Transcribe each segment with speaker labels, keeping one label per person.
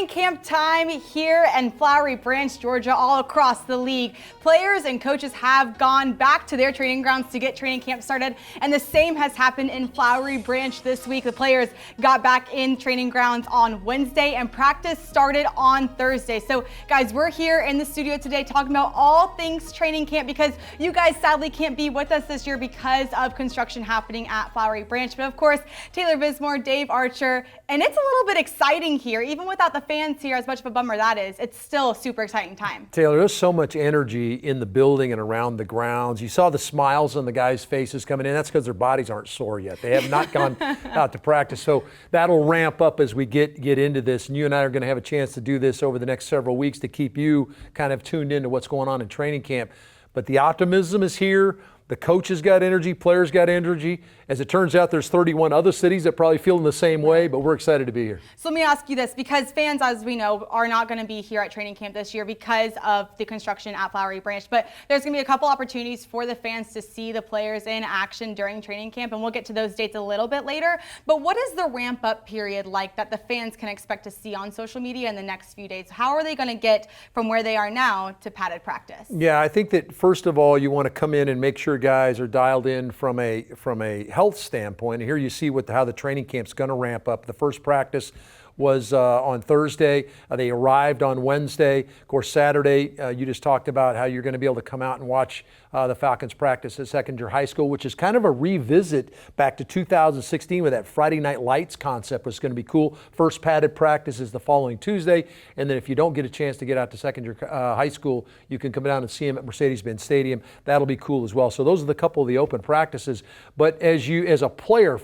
Speaker 1: training camp time here in Flowery Branch, Georgia, all across the league. Players and coaches have gone back to their training grounds to get training camp started, and the same has happened in Flowery Branch this week. The players got back in training grounds on Wednesday, and practice started on Thursday. So, guys, we're here in the studio today talking about all things training camp because you guys sadly can't be with us this year because of construction happening at Flowery Branch. But of course, Taylor Vismor, Dave Archer, and it's a little bit exciting here. Even without the fans here, as much of a bummer that is, it's still a super exciting time.
Speaker 2: Taylor, there's so much energy in the building and around the grounds. You saw the smiles on the guys' faces coming in. That's because their bodies aren't sore yet. They have not gone out to practice. So that'll ramp up as we get into this. And you and I are going to have a chance to do this over the next several weeks to keep you kind of tuned into what's going on in training camp. But the optimism is here. The coaches got energy, players got energy. As it turns out, there's 31 other cities that probably feel in the same way, but we're excited to be here.
Speaker 1: So let me ask you this, because fans, as we know, are not going to be here at training camp this year because of the construction at Flowery Branch, but there's going to be a couple opportunities for the fans to see the players in action during training camp, and we'll get to those dates a little bit later. But what is the ramp-up period like that the fans can expect to see on social media in the next few days? How are they going to get from where they are now to padded practice?
Speaker 2: Yeah, I think that first of all, you want to come in and make sure guys are dialed in from a health standpoint. And here you see how the training camp's going to ramp up. The first practice was on Thursday. They arrived on Wednesday. Of course, Saturday, you just talked about how you're going to be able to come out and watch the Falcons practice at Second-Year High School, which is kind of a revisit back to 2016 where that Friday Night Lights concept was going to be cool. First padded practice is the following Tuesday, and then if you don't get a chance to get out to Second-Year High School, you can come down and see them at Mercedes-Benz Stadium. That'll be cool as well. So those are the couple of the open practices. But as a player,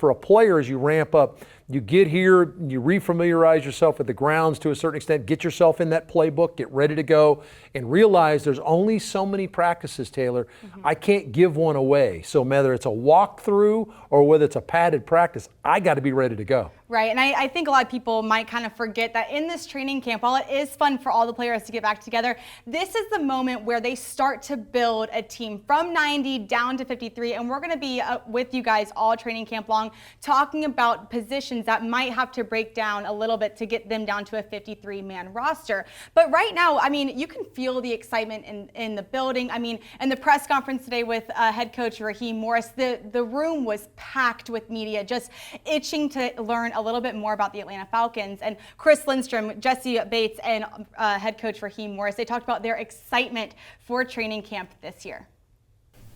Speaker 2: as you ramp up, you get here, you refamiliarize yourself with the grounds to a certain extent, get yourself in that playbook, get ready to go, and realize there's only so many practices, Taylor. Mm-hmm. I can't give one away. So whether it's a walkthrough or whether it's a padded practice, I got to be ready to go.
Speaker 1: Right, and I think a lot of people might kind of forget that in this training camp, while it is fun for all the players to get back together, this is the moment where they start to build a team from 90 down to 53, and we're going to be with you guys all training camp long talking about positions that might have to break down a little bit to get them down to a 53-man roster. But right now, I mean, you can feel the excitement in the building. I mean, in the press conference today with head coach Raheem Morris, the room was packed with media, just itching to learn a little bit more about the Atlanta Falcons. And Chris Lindstrom, Jesse Bates, and head coach Raheem Morris, they talked about their excitement for training camp this year.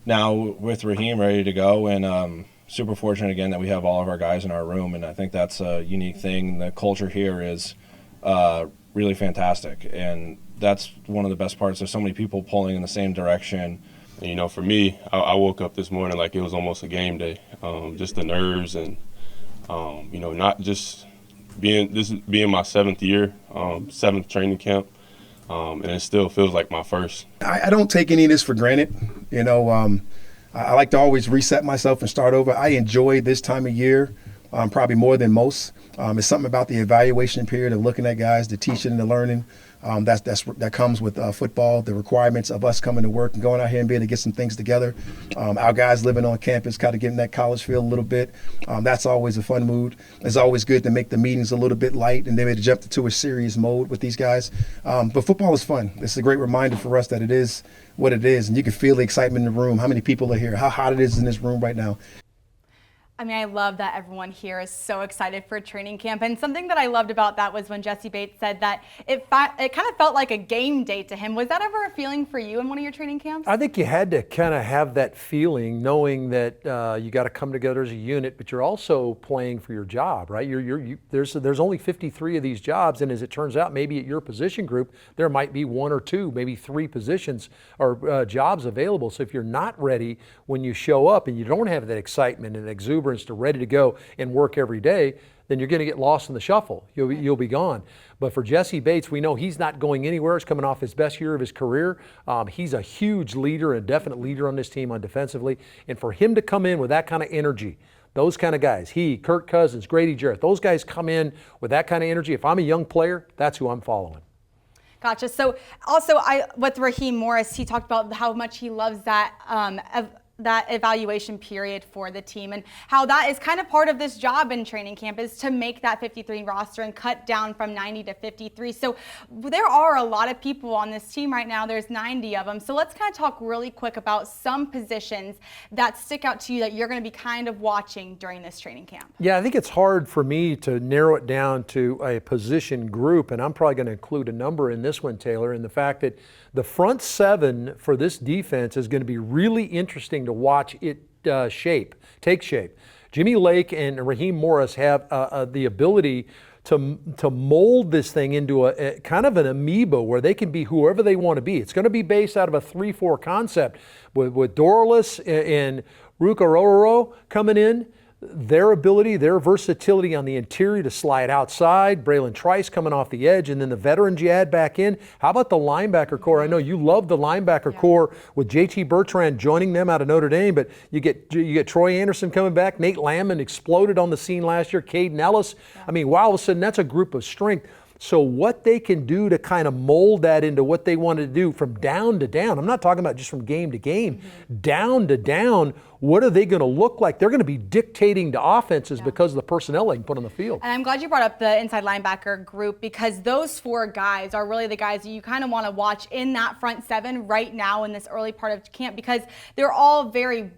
Speaker 3: Now with Raheem ready to go, and super fortunate again that we have all of our guys in our room, and I think that's a unique thing. The culture here is really fantastic, and that's one of the best parts. There's so many people pulling in the same direction.
Speaker 4: And, you know, for me, I woke up this morning like it was almost a game day. Just the nerves and you know, not just being my 7th year, 7th training camp, and it still feels like my first.
Speaker 5: I don't take any of this for granted. You know, I like to always reset myself and start over. I enjoy this time of year probably more than most. It's something about the evaluation period of looking at guys, the teaching and the learning. That comes with football, the requirements of us coming to work and going out here and being able to get some things together. Our guys living on campus, kind of getting that college feel a little bit. That's always a fun mood. It's always good to make the meetings a little bit light and then to jump into a serious mode with these guys. But football is fun. It's a great reminder for us that it is what it is, and you can feel the excitement in the room, how many people are here, how hot it is in this room right now.
Speaker 1: I mean, I love that everyone here is so excited for training camp. And something that I loved about that was when Jesse Bates said that it kind of felt like a game day to him. Was that ever a feeling for you in one of your training camps?
Speaker 2: I think you had to kind of have that feeling, knowing that you got to come together as a unit, but you're also playing for your job, right? There's only 53 of these jobs, and as it turns out, maybe at your position group, there might be 1 or 2, maybe 3 positions or jobs available. So if you're not ready when you show up and you don't have that excitement and exuberance to ready to go and work every day, then you're going to get lost in the shuffle. You'll be gone. But for Jesse Bates, we know he's not going anywhere. He's coming off his best year of his career. He's a huge leader, a definite leader on this team on defensively. And for him to come in with that kind of energy, those kind of guys, Kirk Cousins, Grady Jarrett, those guys come in with that kind of energy. If I'm a young player, that's who I'm following.
Speaker 1: Gotcha. So also with Raheem Morris, he talked about how much he loves that that evaluation period for the team, and how that is kind of part of this job in training camp, is to make that 53 roster and cut down from 90 to 53. So there are a lot of people on this team right now. There's 90 of them. So let's kind of talk really quick about some positions that stick out to you that you're going to be kind of watching during this training camp.
Speaker 2: Yeah, I think it's hard for me to narrow it down to a position group, and I'm probably going to include a number in this one, Taylor, in the fact that the front seven for this defense is going to be really interesting to watch it take shape. Jimmy Lake and Raheem Morris have the ability to mold this thing into a kind of an amoeba where they can be whoever they want to be. It's going to be based out of a 3-4 concept with Dorless and Rukaroro coming in. Their ability, their versatility on the interior to slide outside, Braylon Trice coming off the edge, and then the veterans you add back in. How about the linebacker core? I know you love the linebacker core with JT Bertrand joining them out of Notre Dame, but you get Troy Anderson coming back. Nate Landman exploded on the scene last year. Caden Ellis. I mean, wow, all of a sudden that's a group of strength. So what they can do to kind of mold that into what they want to do from down to down. I'm not talking about just from game to game, down to down. What are they going to look like? They're going to be dictating to offenses because of the personnel they can put on the field.
Speaker 1: And I'm glad you brought up the inside linebacker group, because those 4 guys are really the guys that you kind of want to watch in that front seven right now in this early part of camp, because they're all very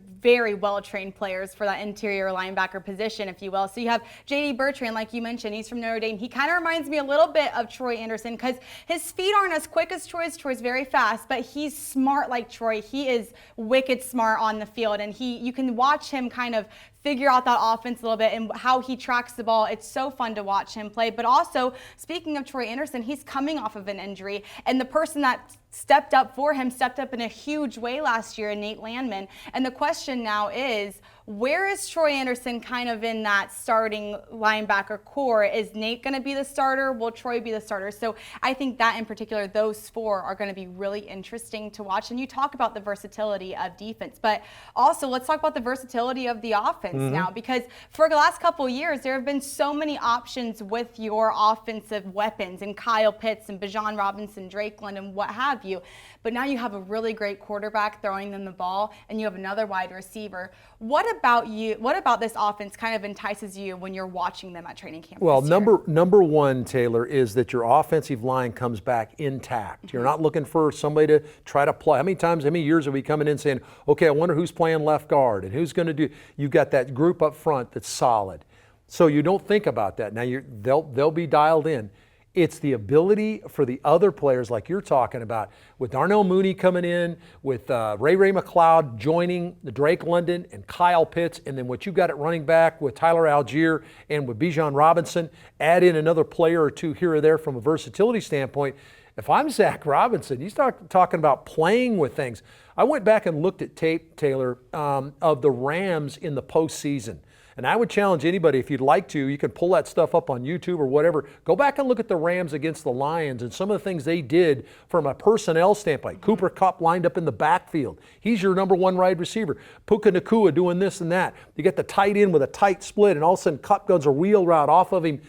Speaker 1: well-trained players for that interior linebacker position, if you will. So you have JD Bertrand, like you mentioned, he's from Notre Dame. He kind of reminds me a little bit of Troy Anderson, because his feet aren't as quick as Troy's. Troy's very fast, but he's smart like Troy. He is wicked smart on the field, and you can watch him kind of figure out that offense a little bit and how he tracks the ball. It's so fun to watch him play. But also, speaking of Troy Anderson, he's coming off of an injury, and the person that stepped up for him stepped up in a huge way last year in Nate Landman. And the question now is, where is Troy Anderson kind of in that starting linebacker core? Is Nate going to be the starter? Will Troy be the starter? So I think that in particular, those 4 are going to be really interesting to watch. And you talk about the versatility of defense, but also let's talk about the versatility of the offense now, because for the last couple of years, there have been so many options with your offensive weapons, and Kyle Pitts and Bijan Robinson, Drake London, what have you. But now you have a really great quarterback throwing them the ball, and you have another wide receiver. What about this offense kind of entices you when you're watching them at training camp?
Speaker 2: Well, number one, Taylor, is that your offensive line comes back intact. You're not looking for somebody to try to play. How many years are we coming in saying, okay, I wonder who's playing left guard and who's going to do? You've got that group up front that's solid. So you don't think about that. Now they'll be dialed in. It's the ability for the other players, like you're talking about, with Darnell Mooney coming in, with Ray McLeod joining the Drake London and Kyle Pitts, and then what you got at running back with Tyler Algier and with Bijan Robinson, add in another player or 2 here or there from a versatility standpoint. If I'm Zach Robinson, you start talking about playing with things. I went back and looked at tape, Taylor, of the Rams in the postseason. And I would challenge anybody, if you'd like to, you can pull that stuff up on YouTube or whatever. Go back and look at the Rams against the Lions and some of the things they did from a personnel standpoint. Cooper Kupp lined up in the backfield. He's your number 1 wide receiver. Puka Nacua doing this and that. You get the tight end with a tight split, and all of a sudden Kupp goes a wheel route off of him.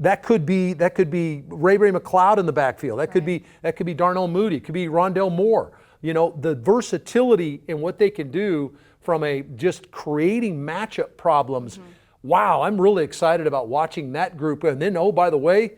Speaker 2: That could be Ray McLeod in the backfield. That could be Darnell Mooney. It could be Rondell Moore. You know, the versatility in what they can do from just creating matchup problems. Wow, I'm really excited about watching that group. And then, oh, by the way,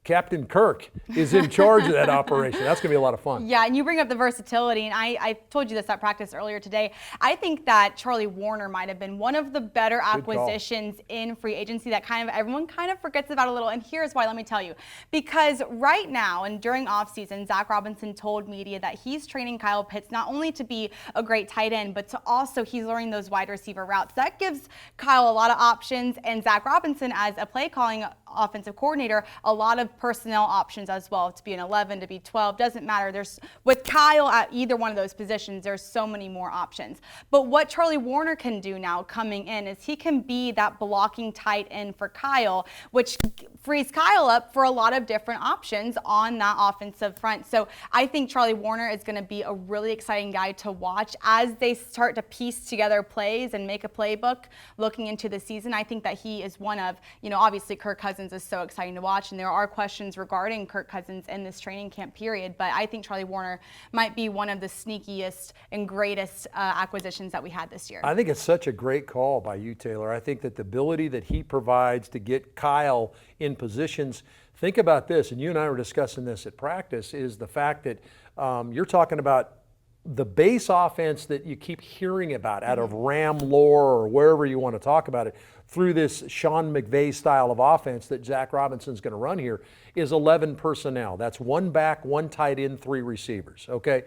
Speaker 2: Captain Kirk is in charge of that operation. That's going to be a lot of fun.
Speaker 1: Yeah, and you bring up the versatility, and I told you this at practice earlier today. I think that Charlie Warner might have been one of the better acquisitions in free agency that everyone kind of forgets about a little, and here's why, let me tell you. Because right now, and during offseason, Zach Robinson told media that he's training Kyle Pitts not only to be a great tight end, but to also he's learning those wide receiver routes. That gives Kyle a lot of options, and Zach Robinson, as a play calling offensive coordinator, a lot of personnel options as well, to be an 11, to be 12, doesn't matter. With Kyle at either one of those positions, there's so many more options. But what Charlie Warner can do now coming in is he can be that blocking tight end for Kyle, which frees Kyle up for a lot of different options on that offensive front. So I think Charlie Warner is going to be a really exciting guy to watch as they start to piece together plays and make a playbook looking into the season. I think that he is one of, obviously Kirk Cousins is so exciting to watch, and there are questions regarding Kirk Cousins in this training camp period, but I think Charlie Warner might be one of the sneakiest and greatest acquisitions that we had this year.
Speaker 2: I think it's such a great call by you, Taylor. I think that the ability that he provides to get Kyle in positions, think about this, and you and I were discussing this at practice, is the fact that you're talking about the base offense that you keep hearing about out of Ram lore or wherever you want to talk about it, through this Sean McVay style of offense that Zach Robinson's going to run here, is 11 personnel. That's 1 back, 1 tight end, 3 receivers, okay?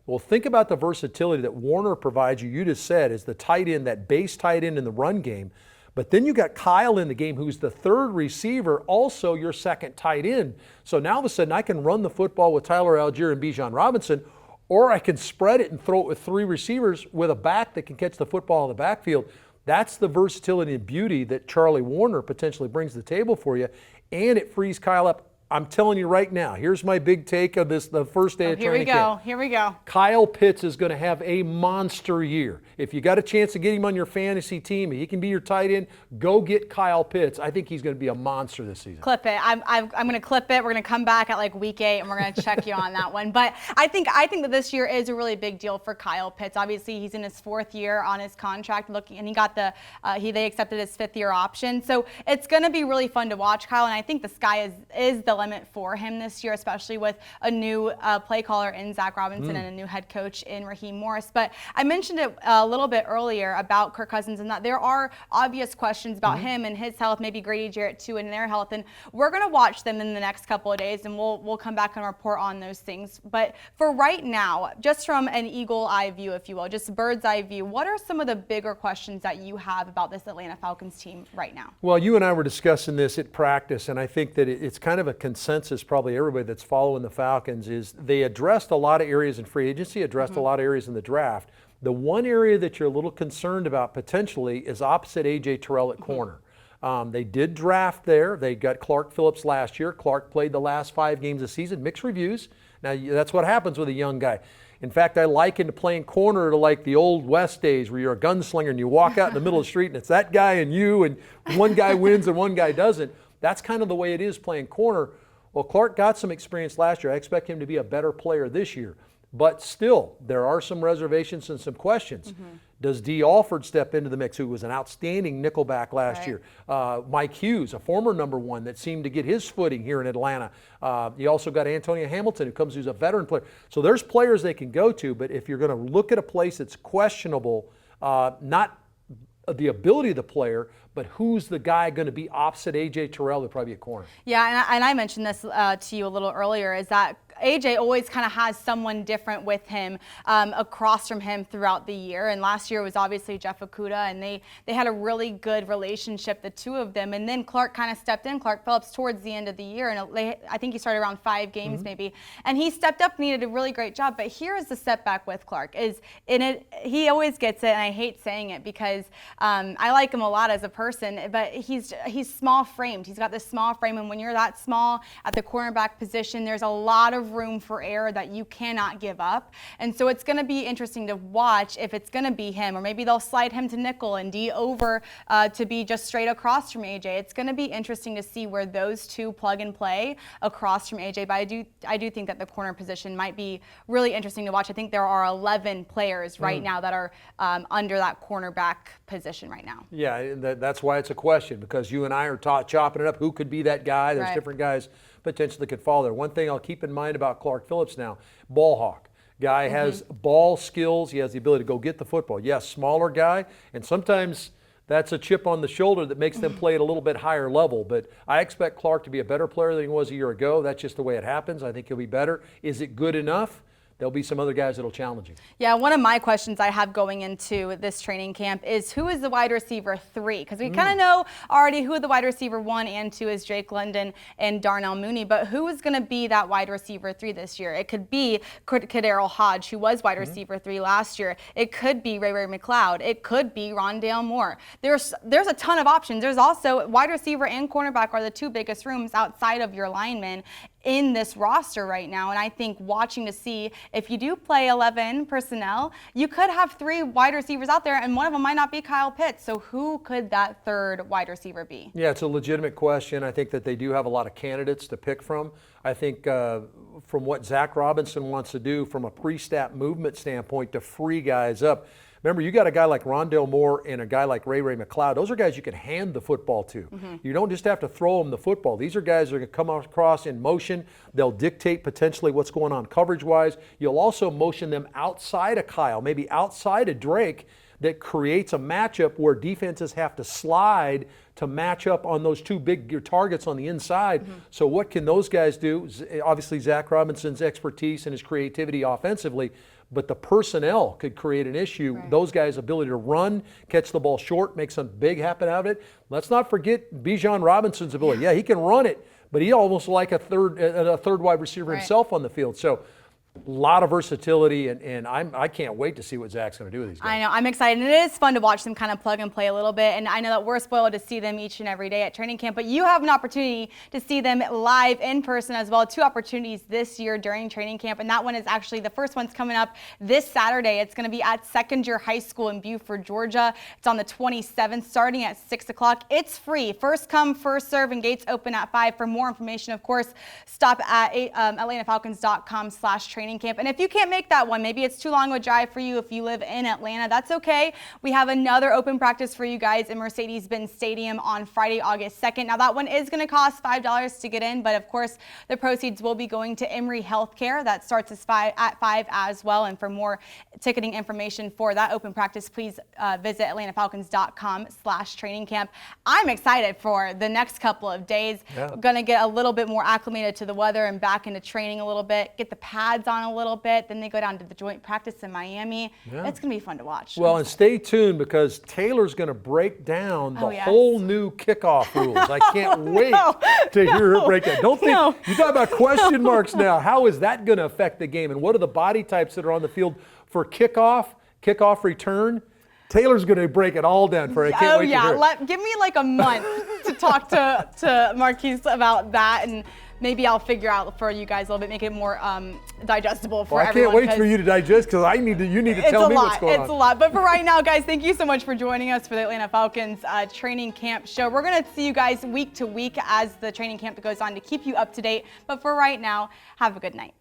Speaker 2: Well, think about the versatility that Warner provides you. You just said is the tight end, that base tight end in the run game. But then you got Kyle in the game, who's the 3rd receiver, also your 2nd tight end. So now all of a sudden I can run the football with Tyler Algier and Bijan Robinson, or I can spread it and throw it with 3 receivers with a back that can catch the football in the backfield. That's the versatility and beauty that Charlie Warner potentially brings to the table for you, and it frees Kyle up. I'm telling you right now, here's my big take of this, the first day of training camp.
Speaker 1: Here we go.
Speaker 2: Kyle Pitts is going to have a monster year. If you got a chance to get him on your fantasy team, he can be your tight end, go get Kyle Pitts. I think he's going to be a monster this season.
Speaker 1: Clip it. I'm going to clip it. We're going to come back at like week 8 and we're going to check you on that one. But I think that this year is a really big deal for Kyle Pitts. Obviously, he's in his 4th year on his contract, and he got they accepted his 5th year option. So it's going to be really fun to watch Kyle, and I think the sky is the limit for him this year, especially with a new play caller in Zach Robinson and a new head coach in Raheem Morris. But I mentioned it a little bit earlier about Kirk Cousins and that there are obvious questions about him and his health, maybe Grady Jarrett too, and their health. And we're going to watch them in the next couple of days, and we'll come back and report on those things. But for right now, just from an eagle eye view, if you will, just a bird's eye view, what are some of the bigger questions that you have about this Atlanta Falcons team right now?
Speaker 2: Well, you and I were discussing this at practice, and I think that it's kind of a consensus, probably everybody that's following the Falcons, is they addressed a lot of areas in free agency, addressed a lot of areas in the draft. The one area that you're a little concerned about potentially is opposite A.J. Terrell at corner. They did draft there. They got Clark Phillips last year. Clark played the last 5 games of the season. Mixed reviews. Now, that's what happens with a young guy. In fact, I liken playing corner to like the old West days where you're a gunslinger and you walk out in the middle of the street and it's that guy and you, and one guy wins and one guy doesn't. That's kind of the way it is playing corner. Well, Clark got some experience last year. I expect him to be a better player this year. But still, there are some reservations and some questions. Does Dee Alford step into the mix, who was an outstanding nickelback last year? Mike Hughes, a former number 1 that seemed to get his footing here in Atlanta. You also got Antonio Hamilton, who's a veteran player. So there's players they can go to, but if you're going to look at a place that's questionable, not the ability of the player, but who's the guy going to be opposite A.J. Terrell? Would probably be a corner.
Speaker 1: Yeah, and I mentioned this to you a little earlier, is that AJ always kind of has someone different with him, across from him throughout the year. And last year was obviously Jeff Okudah, and they had a really good relationship, the two of them. And then Clark kind of stepped in, Clark Phillips, towards the end of the year. And I think he started around 5 games maybe. And he stepped up and he did a really great job. But here's the setback with Clark, is he always gets it, and I hate saying it because I like him a lot as a person, but he's small framed. He's got this small frame, and when you're that small at the cornerback position, there's a lot of room for error that you cannot give up. And so it's going to be interesting to watch if it's going to be him, or maybe they'll slide him to nickel and D over to be just straight across from AJ. It's going to be interesting to see where those two plug and play across from AJ. But I do think that the corner position might be really interesting to watch. I think there are 11 players right now that are under that cornerback position right now.
Speaker 2: Yeah, that's why it's a question, because you and I are chopping it up. Who could be that guy? There's different guys potentially could fall there. One thing I'll keep in mind about Clark Phillips now, ball hawk. Guy has ball skills. He has the ability to go get the football. Yes, smaller guy, and sometimes that's a chip on the shoulder that makes them play at a little bit higher level. But I expect Clark to be a better player than he was a year ago. That's just the way it happens. I think he'll be better. Is it good enough? there'll be some other guys that'll challenge you.
Speaker 1: Yeah, one of my questions I have going into this training camp is who is the wide receiver 3? Because we kind of know already who the wide receiver 1 and 2 is, Drake London and Darnell Mooney, but who is going to be that wide receiver 3 this year? It could be Kaderil Hodge, who was wide receiver 3 last year. It could be Ray McLeod. It could be Rondale Moore. There's a ton of options. There's also wide receiver and cornerback are the 2 biggest rooms outside of your linemen in this roster right now. And I think watching to see if you do play 11 personnel, you could have 3 wide receivers out there, and one of them might not be Kyle Pitts. So who could that 3rd wide receiver be?
Speaker 2: Yeah, it's a legitimate question. I think that they do have a lot of candidates to pick from. I think from what Zach Robinson wants to do from a pre-snap movement standpoint to free guys up. Remember, you got a guy like Rondale Moore and a guy like Ray McLeod. Those are guys you can hand the football to. You don't just have to throw them the football. These are guys that are going to come across in motion. They'll dictate potentially what's going on coverage-wise. You'll also motion them outside of Kyle, maybe outside of Drake, that creates a matchup where defenses have to slide to match up on those 2 big targets on the inside. So what can those guys do? Obviously, Zach Robinson's expertise and his creativity offensively, but the personnel could create an issue.
Speaker 1: Right.
Speaker 2: Those guys' ability to run, catch the ball short, make something big happen out of it. Let's not forget Bijan Robinson's ability. Yeah, he can run it, but he almost like a third wide receiver himself on the field. So a lot of versatility, and I can't wait to see what Zach's going to do with these guys.
Speaker 1: I know, I'm excited, and it is fun to watch them kind of plug and play a little bit, and I know that we're spoiled to see them each and every day at training camp, but you have an opportunity to see them live in person as well. 2 opportunities this year during training camp, and that one is actually, the first one's coming up this Saturday. It's going to be at Second-Year High School in Buford, Georgia. It's on the 27th, starting at 6 o'clock. It's free. First come, first serve, and gates open at 5. For more information, of course, stop at atlantafalcons.com/training camp. And if you can't make that one, maybe it's too long of a drive for you if you live in Atlanta, that's okay. We have another open practice for you guys in Mercedes-Benz Stadium on Friday, August 2nd. Now that one is going to cost $5 to get in, but of course the proceeds will be going to Emory Healthcare. That starts at 5 as well. And for more ticketing information for that open practice, please visit atlantafalcons.com/training camp. I'm excited for the next couple of days.
Speaker 2: Yeah.
Speaker 1: Going to get a little bit more acclimated to the weather and back into training a little bit, get the pads on a little bit, then they go down to the joint practice in Miami.
Speaker 2: Yeah.
Speaker 1: It's going to be fun to watch.
Speaker 2: Well, and stay tuned because Taylor's going to break down the whole new kickoff rules. I can't wait to hear her break that. Don't think you talk about question marks now. How is that going to affect the game? And what are the body types that are on the field for kickoff return? Taylor's going to break it all down for her. I can't wait to hear it.
Speaker 1: Give me like a month to talk to Marquise about that, and maybe I'll figure out for you guys a little bit, make it more digestible for everyone.
Speaker 2: I can't wait for you to digest because you need to tell me what's going on.
Speaker 1: It's a lot. But for right now, guys, thank you so much for joining us for the Atlanta Falcons training camp show. We're going to see you guys week to week as the training camp goes on to keep you up to date. But for right now, have a good night.